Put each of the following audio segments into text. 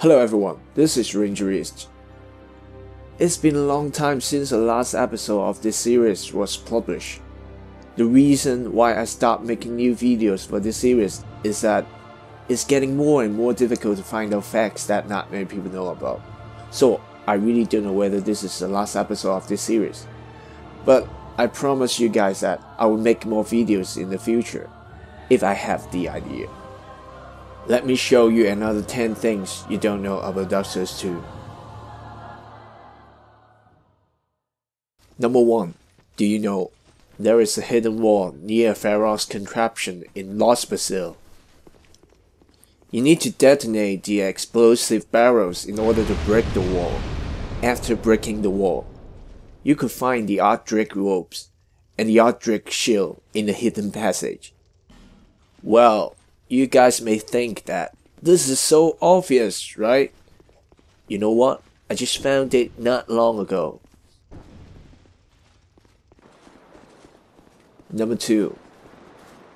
Hello everyone, this is Francescript. It's been a long time since the last episode of this series was published. The reason why I stopped making new videos for this series is that it's getting more and more difficult to find out facts that not many people know about. So I really don't know whether this is the last episode of this series. But I promise you guys that I will make more videos in the future, if I have the idea. Let me show you another 10 things you don't know about Dark Souls 2. Number 1. Do you know there is a hidden wall near Pharaoh's contraption in Lost Brazil? You need to detonate the explosive barrels in order to break the wall. After breaking the wall, you could find the Archdrake ropes and the Archdrake shield in the hidden passage. Well, you guys may think that this is so obvious, right? You know what? I just found it not long ago. Number 2.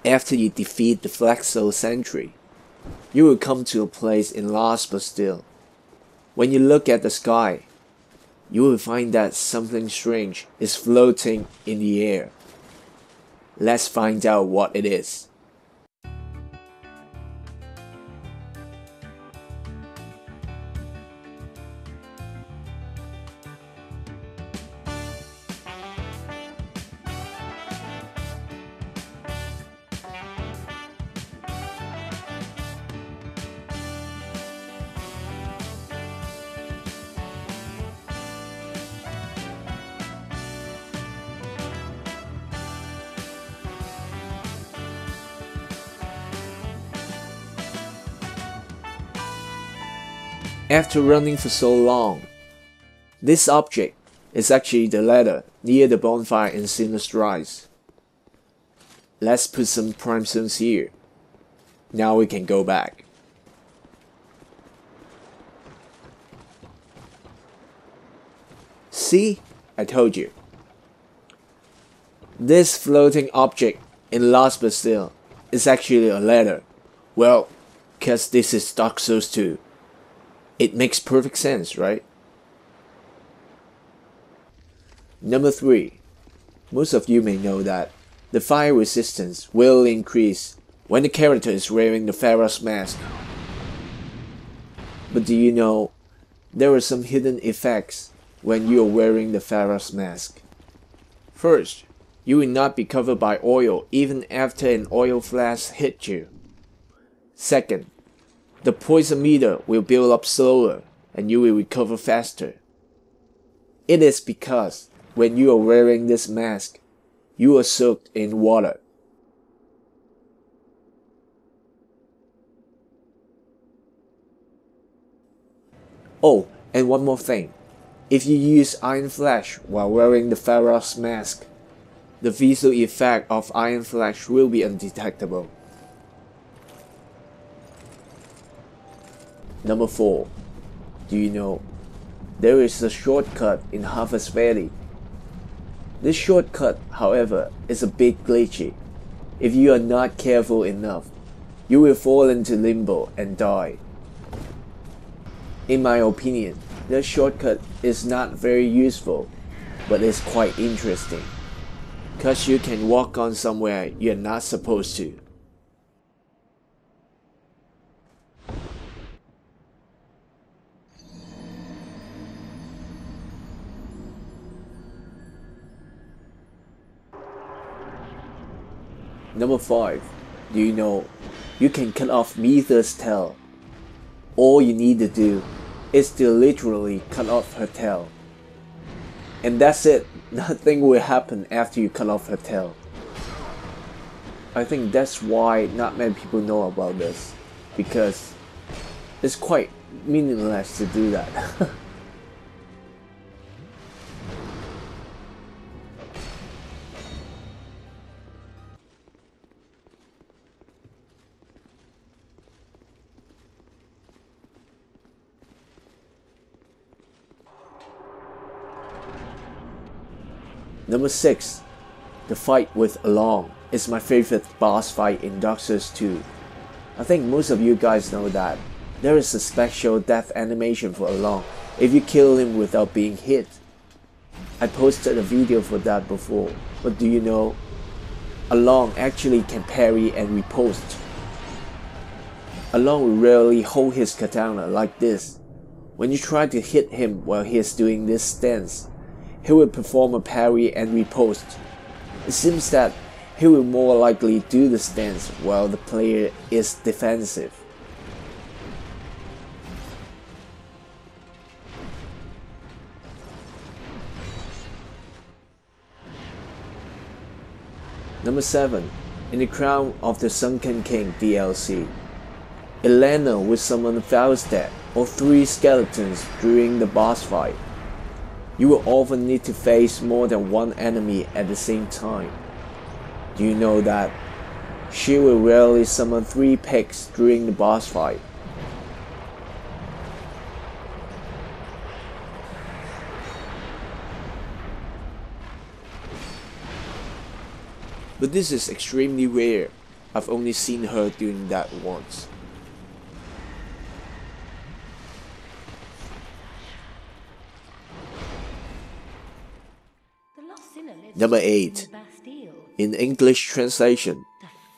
After you defeat the Flexo Sentry, you will come to a place in Lost Brazil. When you look at the sky, you will find that something strange is floating in the air. Let's find out what it is. After running for so long, this object is actually the ladder near the bonfire in Sinner's Rise. Let's put some prime stones here. Now we can go back. See? I told you. This floating object in Lost Brazil is actually a ladder. Well, cause this is Dark Souls 2. It makes perfect sense, right? Number 3. Most of you may know that the fire resistance will increase when the character is wearing the Pharaoh's mask. But do you know there are some hidden effects when you are wearing the Pharaoh's mask? First, you will not be covered by oil even after an oil flash hits you. Second, the poison meter will build up slower and you will recover faster. It is because when you are wearing this mask, you are soaked in water. Oh, and one more thing. If you use Iron Flash while wearing the Pharaoh's mask, the visual effect of Iron Flash will be undetectable. Number 4. Do you know there is a shortcut in Harvest Valley? This shortcut, however, is a bit glitchy. If you are not careful enough, you will fall into limbo and die. In my opinion, this shortcut is not very useful, but it's quite interesting, cause you can walk on somewhere you're not supposed to. Number 5. Do you know you can cut off Mitha's tail? All you need to do is to literally cut off her tail. And that's it. Nothing will happen after you cut off her tail. I think that's why not many people know about this, because it's quite meaningless to do that. Number 6. The fight with Along is my favorite boss fight in Dark Souls 2. I think most of you guys know that There is a special death animation for Along if you kill him without being hit. I posted a video for that before, but do you know, Along actually can parry and riposte. Along will rarely hold his katana like this. When you try to hit him while he is doing this stance, he will perform a parry and riposte. It seems that he will more likely do the stance while the player is defensive. Number 7. In the Crown of the Sunken King DLC, Elena will summon Falstad or 3 skeletons during the boss fight. You will often need to face more than one enemy at the same time. Do you know that she will rarely summon 3 pigs during the boss fight? But this is extremely rare. I've only seen her doing that once. Number 8. In English translation,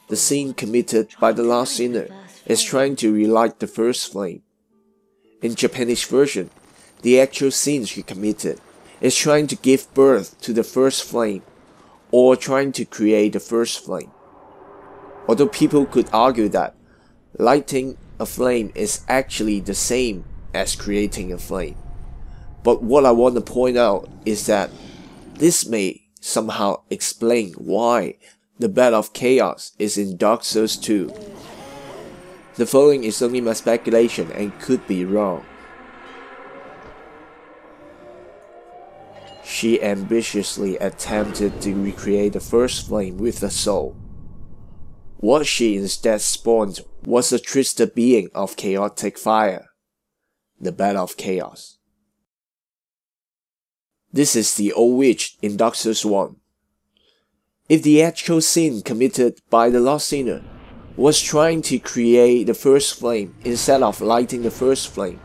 the sin committed by the last sinner is trying to relight the first flame. In Japanese version, the actual sin she committed is trying to give birth to the first flame, or trying to create the first flame. Although people could argue that lighting a flame is actually the same as creating a flame. But what I want to point out is that this may somehow explain why the Battle of Chaos is in Dark Souls 2. The following is only my speculation and could be wrong. She ambitiously attempted to recreate the first flame with a soul. What she instead spawned was a twisted being of chaotic fire, the Battle of Chaos. This is the old witch in Dark Souls 1. If the actual sin committed by the lost sinner was trying to create the first flame instead of lighting the first flame,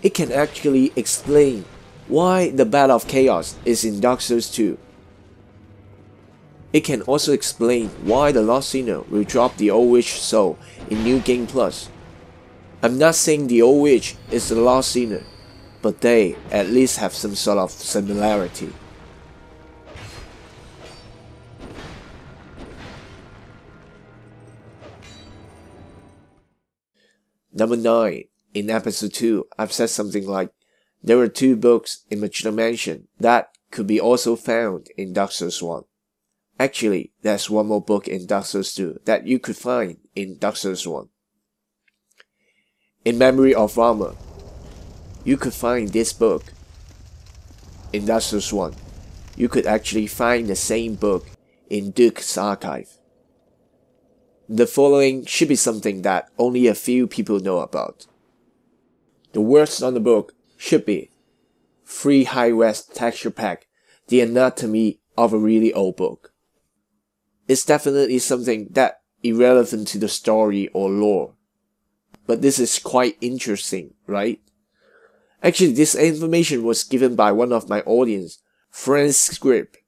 it can actually explain why the Battle of Chaos is in Dark Souls 2. It can also explain why the lost sinner will drop the old witch soul in New Game Plus. I'm not saying the old witch is the lost sinner, but they at least have some sort of similarity. Number 9. In episode 2, I've said something like, there are 2 books in Majida Mansion that could be also found in Dark Souls 1. Actually, there's one more book in Dark Souls 2 that you could find in Dark Souls 1. In Memory of Rama, you could find this book. In Dark Souls 1, you could actually find the same book in Duke's archive. The following should be something that only a few people know about. The words on the book should be Free High-Res Texture Pack, The Anatomy of a Really Old Book. It's definitely something that irrelevant to the story or lore. But this is quite interesting, right? Actually, this information was given by one of my audience, Francescript.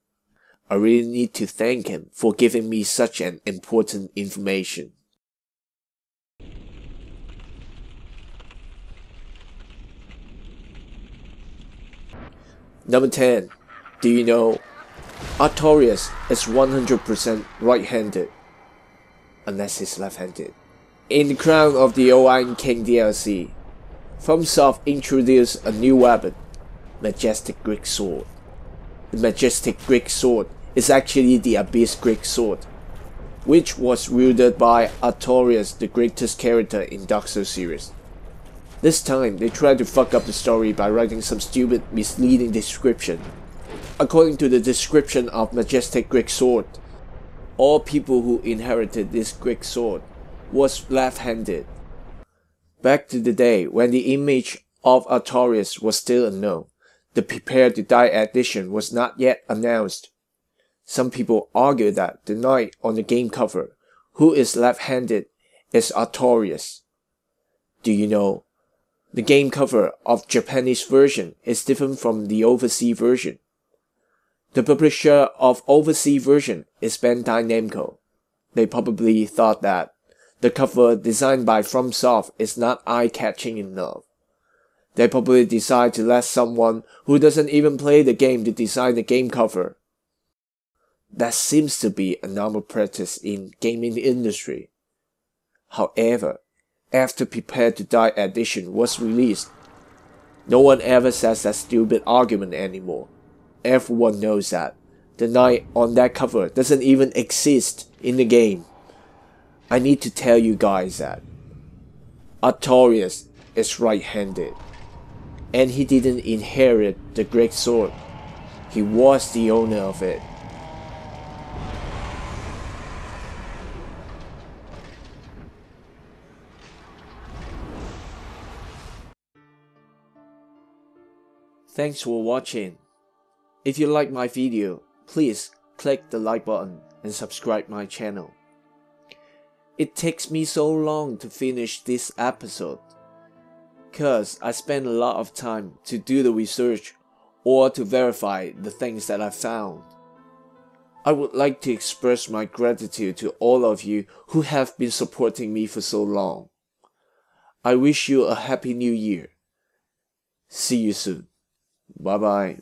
I really need to thank him for giving me such an important information. Number 10. Do you know Artorias is 100% right-handed, unless he's left-handed. In the Crown of the Old Iron King DLC, FromSoft introduced a new weapon, Majestic Greek Sword. The Majestic Greek Sword is actually the Abyss Greek Sword, which was wielded by Artorias, the greatest character in Dark Souls series. This time, they tried to fuck up the story by writing some stupid, misleading description. According to the description of Majestic Greek Sword, all people who inherited this Greek sword was left-handed. Back to the day when the image of Artorias was still unknown, the Prepare to Die edition was not yet announced. Some people argue that the knight on the game cover, who is left-handed, is Artorias. Do you know? The game cover of Japanese version is different from the overseas version. The publisher of overseas version is Bandai Namco. They probably thought that the cover designed by FromSoft is not eye-catching enough. They probably decide to let someone who doesn't even play the game to design the game cover. That seems to be a normal practice in gaming industry. However, after Prepare to Die edition was released, no one ever says that stupid argument anymore. Everyone knows that the knight on that cover doesn't even exist in the game. I need to tell you guys that Artorias is right-handed, and he didn't inherit the great sword. He was the owner of it. Thanks for watching. If you like my video, please click the like button and subscribe my channel. It takes me so long to finish this episode, cause I spend a lot of time to do the research or to verify the things that I found. I would like to express my gratitude to all of you who have been supporting me for so long. I wish you a happy new year. See you soon. Bye bye.